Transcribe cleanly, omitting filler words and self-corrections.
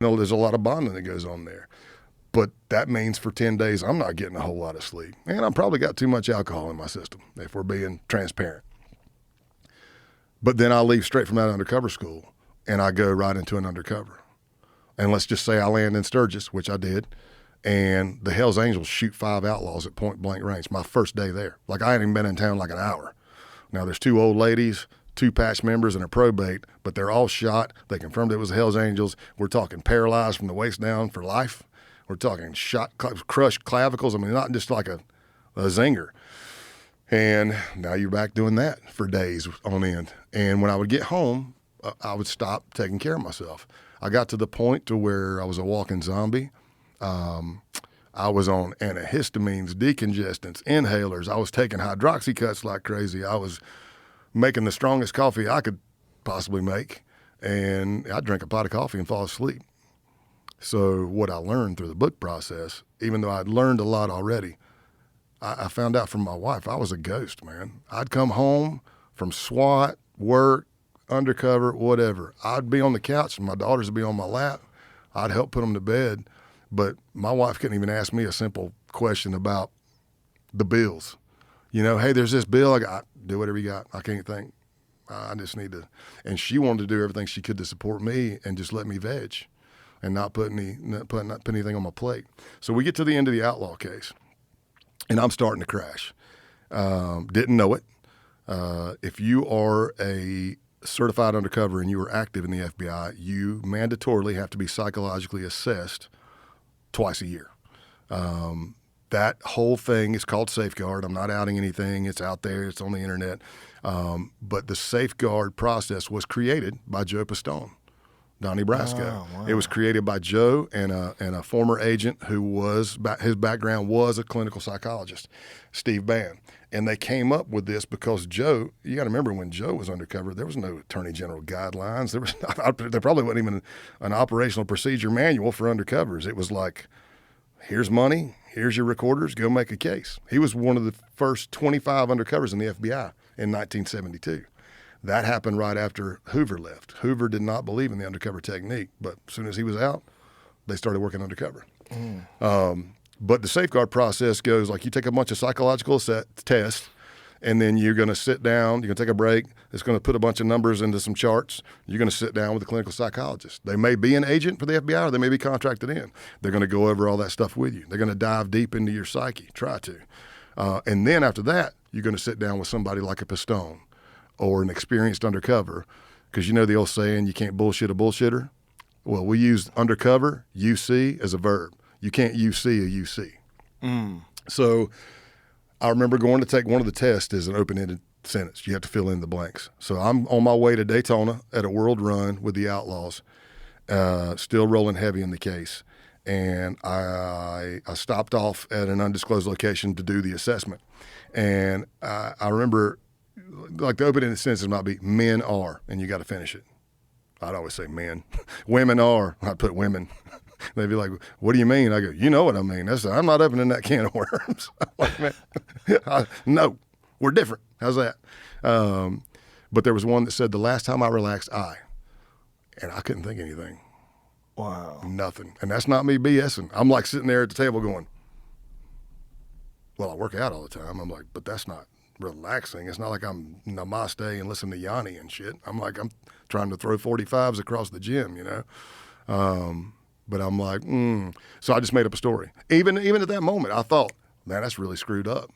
there's a lot of bonding that goes on there. But that means for 10 days, I'm not getting a whole lot of sleep. And I've probably got too much alcohol in my system, if we're being transparent. But then I leave straight from that undercover school, and I go right into an undercover. And let's just say I land in Sturgis, which I did, and the Hells Angels shoot 5 outlaws at point blank range. My first day there. Like, I hadn't even been in town like an hour. Now, there's 2 old ladies, 2 patch members, and a probate, but they're all shot. They confirmed it was the Hells Angels. We're talking paralyzed from the waist down for life. We're talking shot, crushed clavicles. I mean, not just like a zinger. And now you're back doing that for days on end. And when I would get home, I would stop taking care of myself. I got to the point to where I was a walking zombie. I was on antihistamines, decongestants, inhalers. I was taking hydroxycuts like crazy. I was making the strongest coffee I could possibly make. And I'd drink a pot of coffee and fall asleep. So what I learned through the book process, even though I'd learned a lot already, I found out from my wife I was a ghost, man. I'd come home from SWAT, work, undercover, whatever. I'd be on the couch and my daughters would be on my lap. I'd help put them to bed. But my wife couldn't even ask me a simple question about the bills. You know, hey, there's this bill. I got, do whatever you got. I can't think. I just need to. And she wanted to do everything she could to support me and just let me veg and not put anything on my plate. So we get to the end of the outlaw case, and I'm starting to crash. Didn't know it. If you are a certified undercover and you are active in the FBI, you mandatorily have to be psychologically assessed twice a year. That whole thing is called Safeguard. I'm not outing anything. It's out there. It's on the internet. But the Safeguard process was created by Joe Pistone, Donnie Brasco. Oh, wow. It was created by Joe and a former agent who was, his background was a clinical psychologist, Steve Bann. And they came up with this because Joe, you got to remember when Joe was undercover, there was no Attorney General guidelines. There probably wasn't even an operational procedure manual for undercovers. It was like, here's money, here's your recorders, go make a case. He was one of the first 25 undercovers in the FBI in 1972. That happened right after Hoover left. Hoover did not believe in the undercover technique, but as soon as he was out, they started working undercover. But the Safeguard process goes like you take a bunch of psychological tests, and then you're going to sit down, you're going to take a break, it's going to put a bunch of numbers into some charts, you're going to sit down with a clinical psychologist. They may be an agent for the FBI or they may be contracted in. They're going to go over all that stuff with you. They're going to dive deep into your psyche, try to. And then after that, you're going to sit down with somebody like a Pistone or an experienced undercover, because you know the old saying, you can't bullshit a bullshitter? Well, we use undercover, UC, as a verb. You can't UC a UC. So I remember going to take one of the tests as an open-ended sentence. You have to fill in the blanks. So I'm on my way to Daytona at a world run with the Outlaws, still rolling heavy in the case. And I stopped off at an undisclosed location to do the assessment. And I remember, like, the open-ended sentences might be, men are, and you got to finish it. I'd always say men. Women are. I'd put women. They'd be like, what do you mean? I go, you know what I mean. I'm not opening that can of worms. I'm like, man, no, we're different. How's that? But there was one that said, the last time I relaxed, and I couldn't think anything. Wow. Nothing. And that's not me BSing. I'm like sitting there at the table going, well, I work out all the time. I'm like, but that's not relaxing. It's not like I'm namaste and listen to Yanni and shit. I'm trying to throw 45s across the gym, you know? But I'm like, So I just made up a story. Even at that moment, I thought, man, that's really screwed up.